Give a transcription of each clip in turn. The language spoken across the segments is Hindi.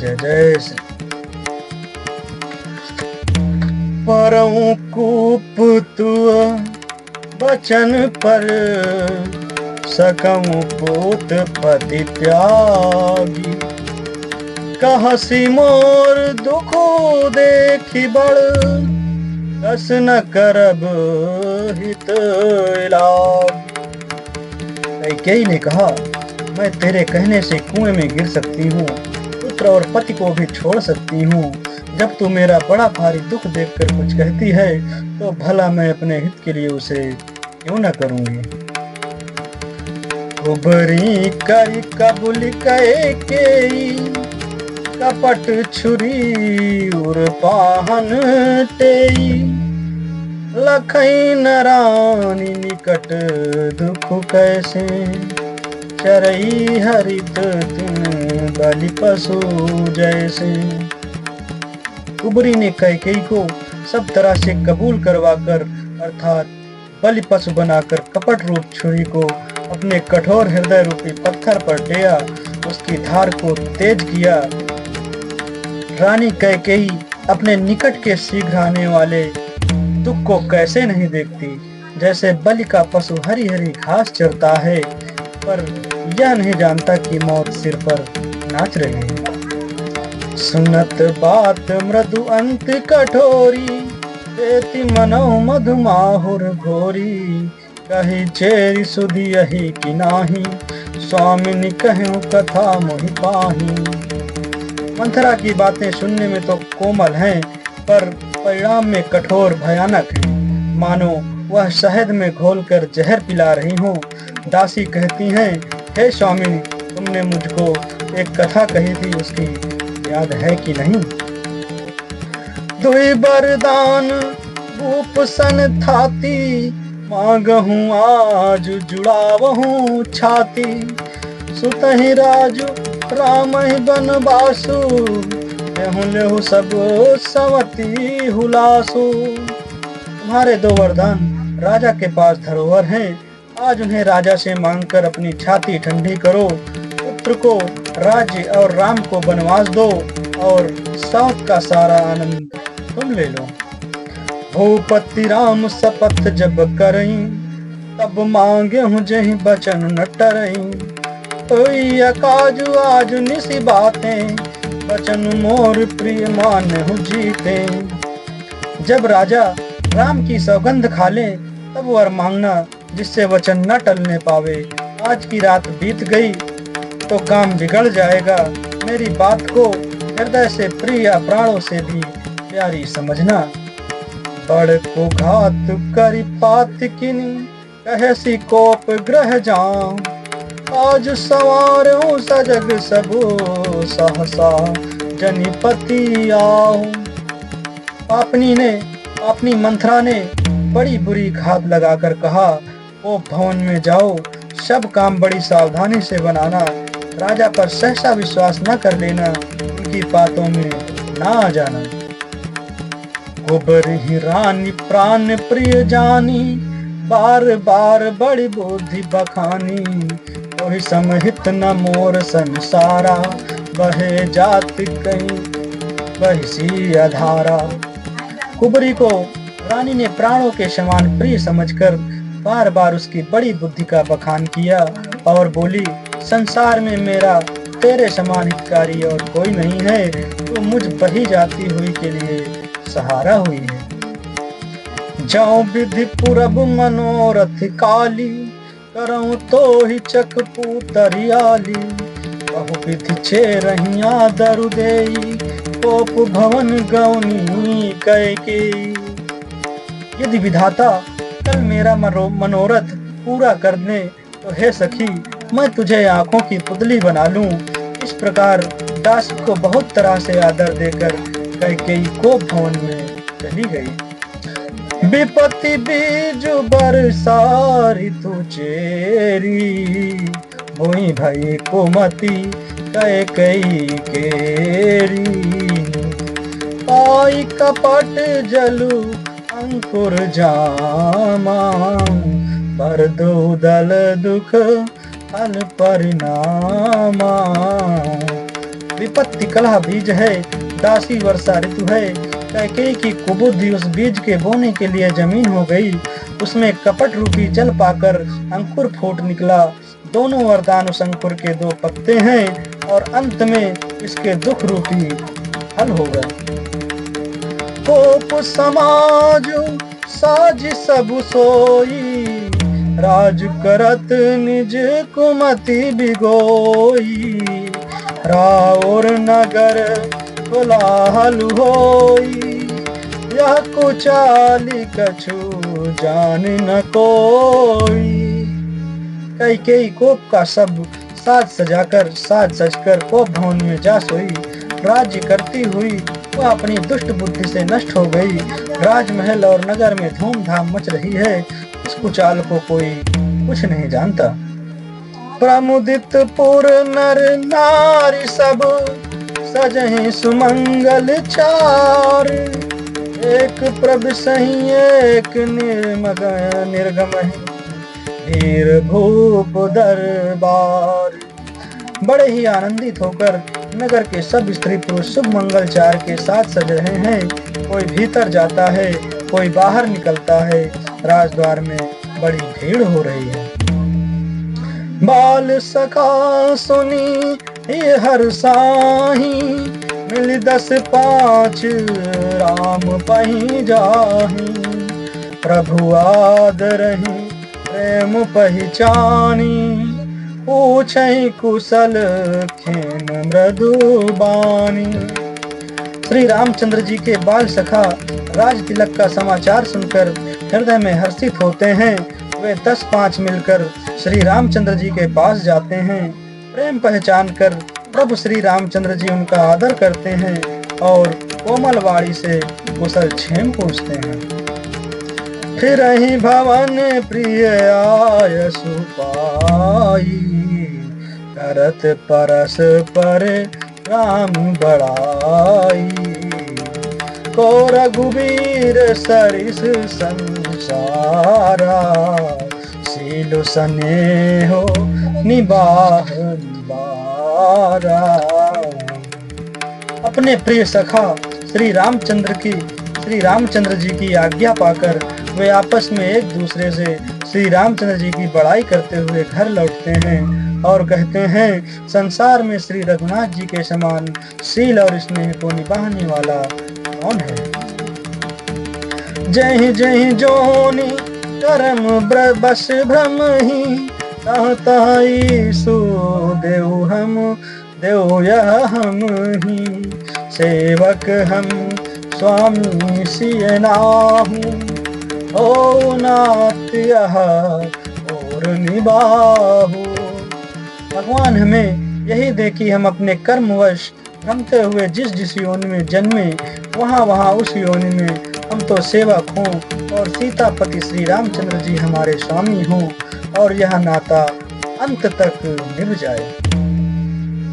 जय जय श्री परऊं कूप तुअ बचन पर सकऊं पूत पति त्यागी कहसी मोर दुखो देखी बड़ कस न करब हित इलाज। कैकेयी ने कहा, मैं तेरे कहने से कुएं में गिर सकती हूँ, पुत्र और पति को भी छोड़ सकती हूँ। जब तू मेरा बड़ा भारी दुख देखकर कुछ कहती है तो भला मैं अपने हित के लिए उसे क्यों न करूँगी। उबरी करी कबूल कैकेयी कपट छुरी उर पाहन तेई लखई नरानी निकट दुख कैसे चरई हरित तिन बलि पशु जैसे। कुबरी ने कैकेयी को सब तरह से कबूल करवाकर अर्थात बलि पशु बनाकर कपट रूप छुरी को अपने कठोर हृदय रूपी पत्थर पर टेया, उसकी धार को तेज किया। रानी कैकेयी अपने निकट के शीघ्र आने वाले दुख को कैसे नहीं देखती। जैसे बलि का पशु हरी हरी घास चरता है पर यह नहीं जानता कि मौत सिर पर नाच रही है। सुनत बात मृदु अंत कठोरी देती मनो मधुमाहुर घोरी कही चेरी सुधी यही कि नाही स्वामिनी कहूं कथा मोहि पाही। मंथरा की बातें सुनने में तो कोमल हैं पर परिणाम में कठोर भयानक है, मानो वह शहद में घोलकर जहर पिला रही हो। दासी कहती हैं, हे स्वामिनी, तुमने मुझको एक कथा कही थी, उसकी याद है कि नहीं। दुई बरदान भूप सन थाती मांगहूँ आज जुड़ावहूँ छाती सुतहि राजू राम बनवासु लेहु सब सवती हुलासु। तुम्हारे दो वरदान राजा के पास धरोहर हैं, आज उन्हें राजा से मांगकर अपनी छाती ठंडी करो। पुत्र को राज्य और राम को बनवास दो और साथ का सारा आनंद तुम ले लो। भूपति राम शपथ जब करई तब मांगे हूँ जही बचन न टरई। काजू आज निसी बातें बचन मोर प्रिय मान हूँ जीते। जब राजा राम की सौगंध खा ले तब वर मांगना जिससे वचन न टलने पावे। आज की रात बीत गई तो काम बिगड़ जाएगा। मेरी बात को हृदय से प्रिय प्राणों से भी प्यारी समझना। बड़ को घात करी पात किनी कहसी कोप ग्रह जाऊं आज सवारों सजग सबो सहसा जनिपति आओ। अपनी मंथरा ने बड़ी बुरी घात लगाकर कहा, ओ भवन में जाओ, सब काम बड़ी सावधानी से बनाना, राजा पर सहसा विश्वास न कर लेना, उनकी बातों में ना आ जाना। गोबर ही रानी प्राण प्रिय जानी बार बार बड़ी बुद्धि बखानी कोई समहित न मोर संसारा बहे जात कहीं बहिसी अधारा। कुबरी को रानी ने प्राणों के समान प्रिय समझकर बार बार उसकी बड़ी बुद्धि का बखान किया और बोली, संसार में मेरा तेरे समान हितकारी और कोई नहीं है, तो मुझ बही जाती हुई के लिए सहारा हुई है। जाऊं विधि पूरब मनोरथ काली करऊं तो ही चक पूतरियाली बहु विधि छे रहिया दरुदेई कोप भवन गौनी कैकेयी। यदि विधाता कल मेरा मनोरथ पूरा कर दे तो हे सखी, मैं तुझे आंखों की पुतली बना लूं। इस प्रकार दासी को बहुत तरह से आदर देकर कैकेयी कोप भवन में चली गई। विपत्ति बीज बरसारी तू चेरी भोई भाई कुमति कैकेयी केरी पाई कपट जलु अंकुर जामा पर दो दल दुख फल परिणामा विपत्ति कलह बीज है, दासी वर्षा ऋतु है। कैकेयी की कुबुद्धि उस बीज के बोने के लिए जमीन हो गई। उसमें कपट रूपी जल पाकर अंकुर फूट निकला। दोनों वरदान उस अंकुर के दो पत्ते हैं और अंत में इसके दुख रूपी फल हो गए। कोप समाज साज सब सोई, राज करत निज कुमति बिगोई। राउर नगर कोलाहल होई, यह कुचाली कछु जान न कोई। कैकेयी कोप का सब साज सजकर कोप भवन में जा सोई। राज्य करती हुई वह अपनी दुष्ट बुद्धि से नष्ट हो गई। राजमहल और नगर में धूमधाम मच रही है। इस कुचाल को कोई कुछ नहीं जानता। प्रमुदित पुर नर नारी सब, सजहि सुमंगल चार। एक प्रभ सही एक निर्गम, धीर भूप दरबार। बड़े ही आनंदित होकर नगर के सब स्त्री पुरुष शुभ मंगलचार के साथ सज रहे हैं। कोई भीतर जाता है, कोई बाहर निकलता है। राजद्वार में बड़ी भीड़ हो रही है। बाल सखा सुनी ये हर साही, मिल 10-5 राम पही जाही। प्रभु आदरहि प्रेम पहचानी, पूछहि कुशल खेन मृदुबानी। श्री रामचंद्र जी के बाल सखा राज तिलक का समाचार सुनकर हृदय में हर्षित होते हैं। वे 10-5 मिलकर श्री रामचंद्र जी के पास जाते हैं। प्रेम पहचान कर प्रभु श्री रामचंद्र जी उनका आदर करते हैं और कोमल वाणी से कुशल क्षेम पूछते हैं। फिर ही भवन प्रिय आयसु पाई, करत परस पर राम बड़ाई। को रघुबीर सरिस संसारा, सीलु स्नेहो निबाह निबारा। अपने प्रिय सखा श्री रामचंद्र जी की आज्ञा पाकर वे आपस में एक दूसरे से श्री रामचंद्र जी की बड़ाई करते हुए घर लौटते हैं और कहते हैं, संसार में श्री रघुनाथ जी के समान शील और स्नेह को निभाने वाला कौन है। जय जय जोनी करम बस भ्रम ही, तह तह ईसु देव हम देव यह हम ही। सेवक हम स्वामी सिय नाहु, ओ नाथ यह और निबाहु। भगवान हमें यही दे कि हम अपने कर्मवश भ्रमते हुए जिस जिस योनि में जन्मे, वहाँ उस योनि में हम तो सेवक हों और सीतापति श्री रामचंद्र जी हमारे स्वामी हों और यह नाता अंत तक निभ जाए।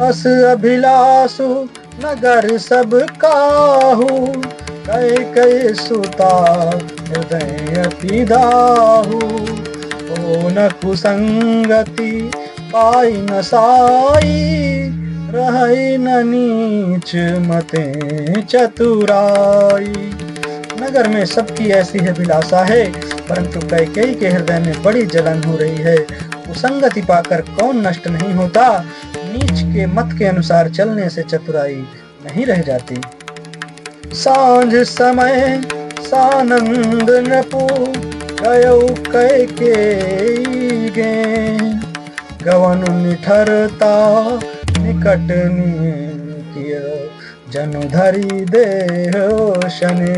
अस अभिलाषु नगर सब काहू, कई सुता हृदय अति दाहू। ओ न कुसंगति पाई न साई, रहई न नीच मते चतुराई। नगर में सबकी ऐसी अभिलाषा है, परंतु कैकेयी के हृदय में बड़ी जलन हो रही है। कुसंगति पाकर कौन नष्ट नहीं होता। नीच के मत के अनुसार चलने से चतुराई नहीं रह जाती। सांझ समय सानंद नपु, गयो कैकेयी गे। गवन निठरता निकट किया, जनु धरी देह शने।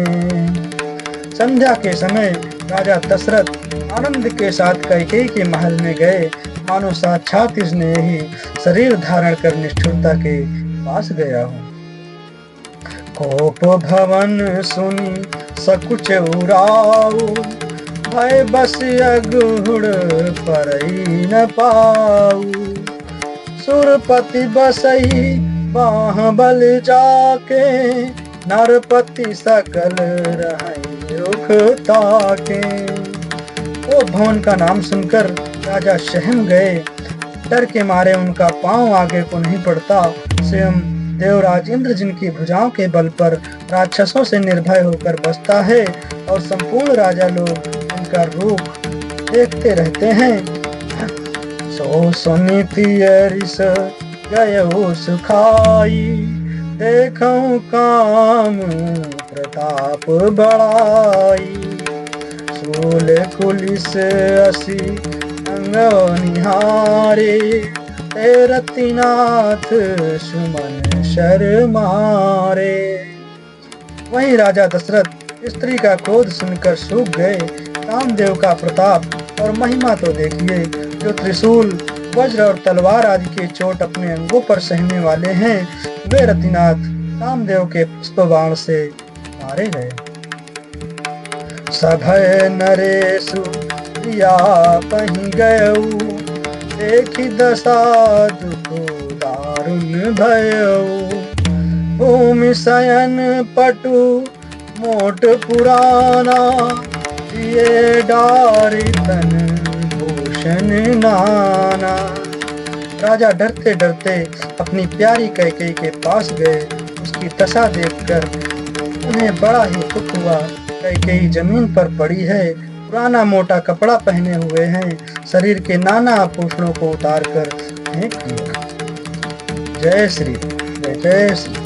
संध्या के समय राजा दशरथ आनंद के साथ कैकेयी के महल में गए, मानो साक्षात इसने ही शरीर धारण कर निष्ठुरता के पास गया हो। कोप भवन सुनी सकुच उराऊ, भय बस अगुड़ परई न पाऊ। सुरपति बसई बाह बल जाके, नरपति सकल रहई रुख ताके। वो भवन का नाम सुनकर राजा सहम गए। डर के मारे उनका पांव आगे को नहीं पड़ता। स्वयं देवराज इंद्र जिनकी भुजाओं के बल पर राक्षसों से निर्भय होकर बसता है और संपूर्ण राजा लोग इनका रूप देखते रहते हैं। सो सुनीति रिस गयो सुखाई, देखऊं काम प्रताप बढ़ाई। सूल कुलिस असी अंग निहारे, रतिनाथ सुमन शर्मारे। वहीं राजा दशरथ स्त्री का क्रोध सुनकर सूख गए। कामदेव का प्रताप और महिमा तो देखिए, जो त्रिशूल वज्र और तलवार आदि के चोट अपने अंगों पर सहने वाले हैं, वे रतिनाथ कामदेव के पुष्प बाण से मारे गए। सभय नरेशु प्रिया पहि गयऊ, देखी दशा दुख दारुण भयऊ। भूमि शयन पटु मोट पुराना, दिए डारी तन भूषण नाना। राजा डरते डरते अपनी प्यारी कैकेयी के पास गए। उसकी दशा देखकर उन्हें बड़ा ही दुख हुआ। कैकेयी जमीन पर पड़ी है, पुराना मोटा कपड़ा पहने हुए हैं, शरीर के नाना आभूषणों को उतार कर फेंक दिया। जय श्री जय जय श्री।